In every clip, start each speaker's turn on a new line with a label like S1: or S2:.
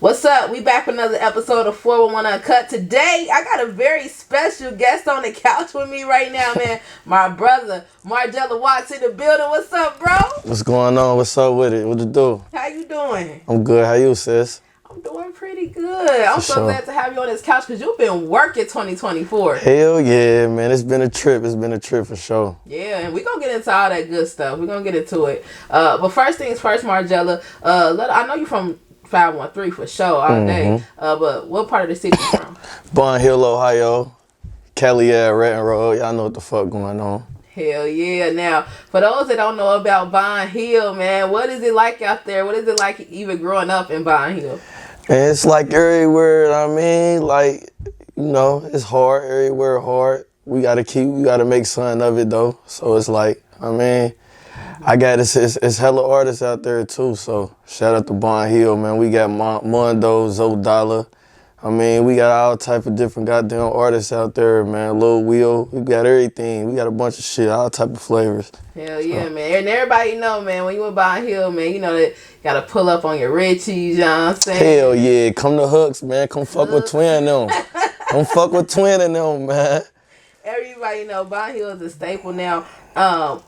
S1: What's up? We back with another episode of 411 Uncut. Today, I got a very special guest on the couch with me right now, man. My brother, Margiela Watts in the building. What's up, bro?
S2: What's going on? What's up with it? What you do?
S1: How you doing?
S2: I'm good. How you, sis?
S1: I'm doing pretty good. I'm so glad to have you on this couch because you've been working 2024.
S2: Hell yeah, man. It's been a trip. It's been a trip for sure.
S1: Yeah, and we're going to get into all that good stuff. We're going to get into it. But first things first, Margiela, I know you're from 513 for sure all day. But what part of the city you from?
S2: Bond Hill, Ohio. Caliad, Ratton Road. Y'all know what the fuck going on.
S1: Hell yeah. Now, for those that don't know about Bond Hill, man, what is it like out there? What is it like even growing up in Bond Hill?
S2: And it's like everywhere, I mean, like, you know, it's hard. Everywhere hard. We gotta make something of it though. So it's like, I mean, I got it's hella artists out there too, so shout out to Bond Hill, man. We got Mondo, Zoe Dollar. I mean, we got all type of different goddamn artists out there, man. Lil Will, we got everything. We got a bunch of shit, all type of flavors.
S1: Hell yeah, man. And everybody know, man, when you in Bond Hill, man, you know that you gotta pull up on your Richies, you know what I'm saying?
S2: Hell yeah, come to Hooks, man. Come fuck with Twin them. Come fuck with Twin and them, man.
S1: Everybody know Bond Hill is a staple now.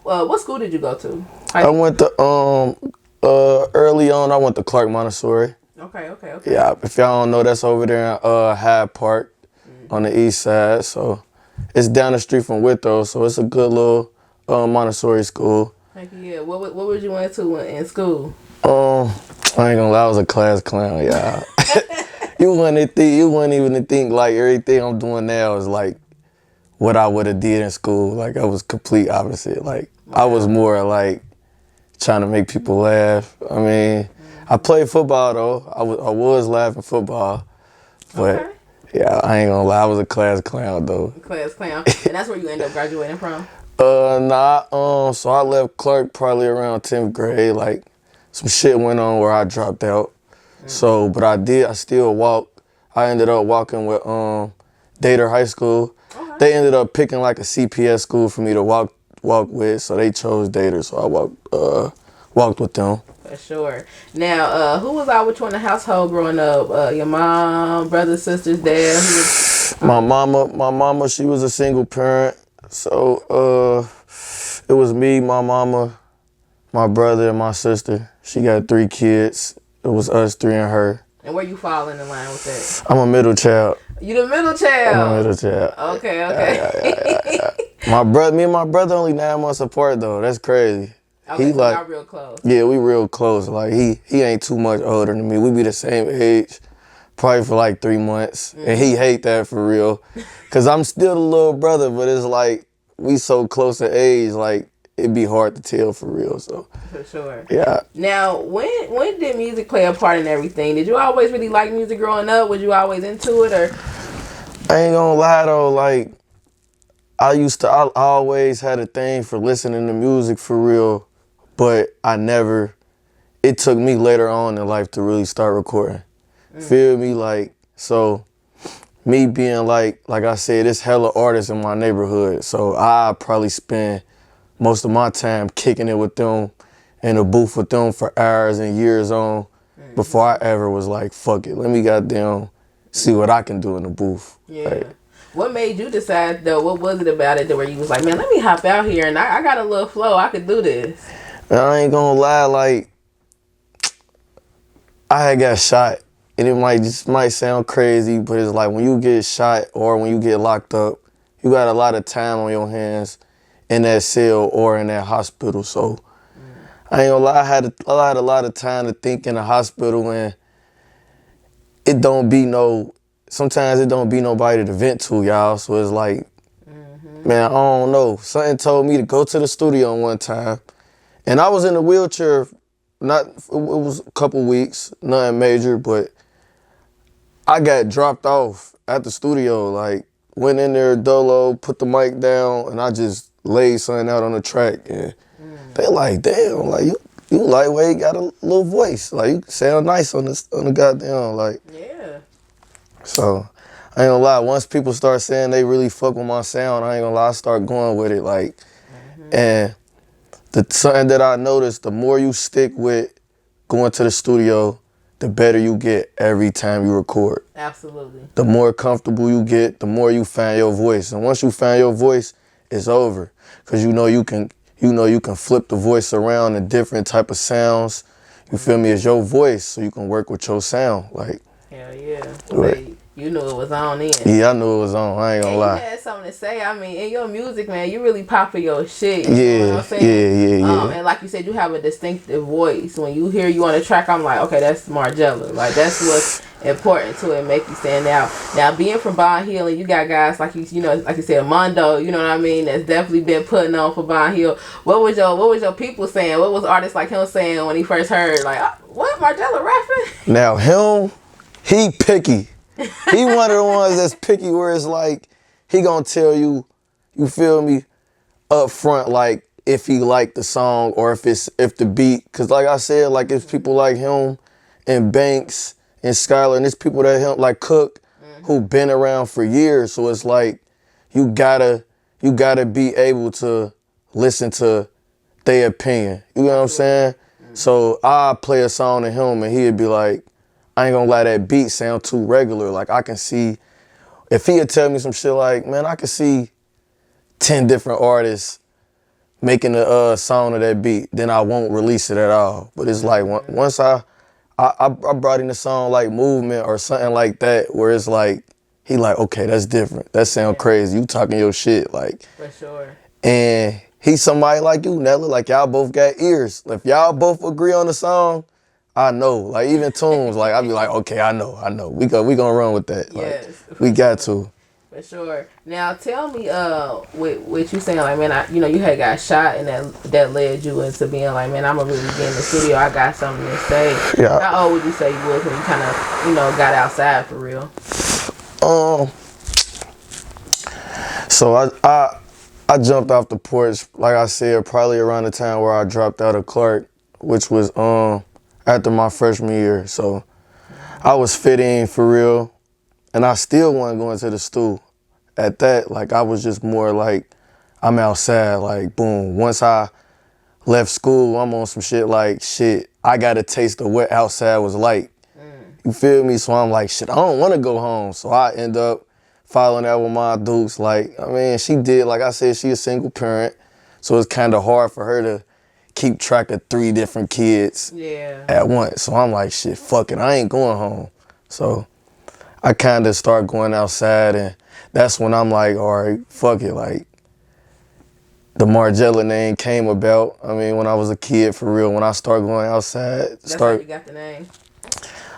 S1: What school did you go to?
S2: I went to early on. I went to Clark Montessori.
S1: Okay.
S2: Yeah, if y'all don't know, that's over there in Hyde Park on the east side. So it's down the street from Withrow. So it's a good little Montessori school.
S1: Heck yeah. What was you went to in school?
S2: I ain't gonna lie, I was a class clown, y'all. You wouldn't even think like everything I'm doing now is like what I would have did in school. Like I was complete opposite. Like I was more like trying to make people laugh. I mean, I played football though. I was laughing football, but yeah, I ain't gonna lie. I was a class clown though.
S1: Class clown, and that's where you end up graduating from.
S2: So I left Clark probably around 10th grade. Like some shit went on where I dropped out. So, but I still walk. I ended up walking with Dater High School. Okay. They ended up picking like a CPS school for me to walk with, so they chose Dater. So I walked with them.
S1: For sure. Now, who was out with you in the household growing up? Your mom, brothers, sisters, dad?
S2: My mama, she was a single parent. So it was me, my mama, my brother, and my sister. She got 3 kids. It was us 3 and her.
S1: And where you falling in line with that?
S2: I'm a middle child.
S1: You the middle child?
S2: I'm a middle child.
S1: Okay.
S2: Yeah. Me and my brother only 9 months apart though. That's crazy.
S1: Okay,
S2: he
S1: so
S2: like,
S1: y'all real close.
S2: Yeah, we real close. Like he ain't too much older than me. We be the same age, probably for like 3 months. And he hate that for real. Cause I'm still the little brother, but it's like we so close in age, like it'd be hard to tell for real. So
S1: for sure.
S2: Yeah.
S1: Now, when did music play a part in everything? Did you always really like music growing up? Was you always into it, or?
S2: I ain't gonna lie though, like I always had a thing for listening to music for real, but it took me later on in life to really start recording. Feel me? Like, so me being like I said, it's hella artists in my neighborhood, so I probably spend most of my time kicking it with them in a booth with them for hours and years on before I ever was like, fuck it, let me goddamn see what I can do in the booth.
S1: Yeah.
S2: Like,
S1: what made you decide though? What was it about it that where you was like, man, let me hop out here and I got a little flow, I could do this?
S2: I ain't gonna lie, like I had got shot. And it might sound crazy, but it's like when you get shot or when you get locked up, you got a lot of time on your hands in that cell or in that hospital. So I ain't gonna lie, I had a lot of time to think in the hospital, and sometimes it don't be nobody to vent to, y'all. So it's like, man, I don't know. Something told me to go to the studio one time, and I was in a wheelchair. It was a couple weeks, nothing major, but I got dropped off at the studio. Like, went in there dolo, put the mic down, and I just laid something out on the track. And they like, damn, like you lightweight, got a little voice. Like you sound nice on the goddamn, like. Yeah. So I ain't gonna lie, once people start saying they really fuck with my sound, I ain't gonna lie, I start going with it. Like, and something that I noticed, the more you stick with going to the studio, the better you get every time you record.
S1: Absolutely.
S2: The more comfortable you get, the more you find your voice. And once you find your voice, it's over. Cause you know you can flip the voice around to different type of sounds. You feel me? It's your voice, so you can work with your sound. Like,
S1: hell yeah.
S2: Right.
S1: So you knew it was on in.
S2: Yeah, I knew it was on. I ain't gonna lie.
S1: You had something to say. I mean, in your music, man, you really popping your shit.
S2: Yeah,
S1: You know what I'm saying?
S2: yeah.
S1: And like you said, you have a distinctive voice. When you hear you on the track, I'm like, okay, that's Margiela. Like, that's what's important to it, make you stand out. Now, being from Bond Hill, and you got guys like you know, like you said, Mondo. You know what I mean? That's definitely been putting on for Bond Hill. What was your people saying? What was artists like him saying when he first heard, like, what, Margiela rapping?
S2: Now him, he picky. He one of the ones that's picky where it's like, he gonna tell you, you feel me, up front, like, if he like the song or if the beat, cause like I said, like, it's people like him and Banks and Skylar, and it's people that him, like Cook, who been around for years, so it's like, you gotta be able to listen to their opinion, you know what I'm saying? So I play a song to him and he'd be like, I ain't gonna lie, that beat sound too regular. Like, I can see, if he'd tell me some shit like, man, I can see 10 different artists making a song of that beat, then I won't release it at all. But it's like, once I brought in a song like Movement or something like that, where it's like, he like, okay, that's different. That sound crazy. You talking your shit, like.
S1: For sure.
S2: And he's somebody like you, Nella. Like, y'all both got ears. If y'all both agree on the song, I know, like, even tunes, like, I'd be like, okay, I know. We gonna run with that. Like,
S1: Yes,
S2: we got to.
S1: For sure. Now, tell me, with you saying, like, man, you had got shot and that led you into being like, man, I'm gonna really get in the studio. I got something to say.
S2: Yeah.
S1: How old would you say you was when you kind of, got outside for real?
S2: So I jumped off the porch, like I said, probably around the time where I dropped out of Clark, which was after my freshman year. So I was fitting for real, and I still wasn't going to the stool. At that, like, I was just more like, I'm outside, like, boom. Once I left school, I'm on some shit like, shit, I got a taste of what outside was like. You feel me? So I'm like, shit, I don't want to go home. So I end up following out with my Dukes. Like, I mean, she did, like I said, she a single parent. So it's kind of hard for her to keep track of 3 different kids at once. So I'm like, shit, fuck it, I ain't going home. So I kind of start going outside, and that's when I'm like, all right, fuck it. Like, the Margiela name came about, I mean, when I was a kid, for real. When I started going outside.
S1: That's how you got the name?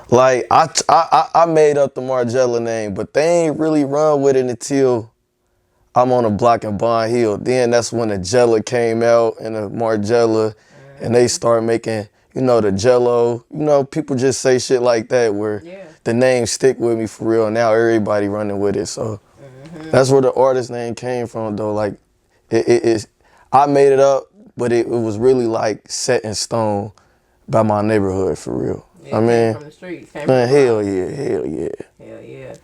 S2: Like, I made up the Margiela name, but they ain't really run with it until I'm on a block in Bond Hill. Then that's when the Jella came out and the Margiela, and they start making, the Jello. People just say shit like that where the name stick with me for real. Now everybody running with it. So that's where the artist name came from, though. Like, I made it up, but it was really like set in stone by my neighborhood for real.
S1: Yeah, I mean, from the streets.
S2: Man, hell yeah.
S1: Hell yeah.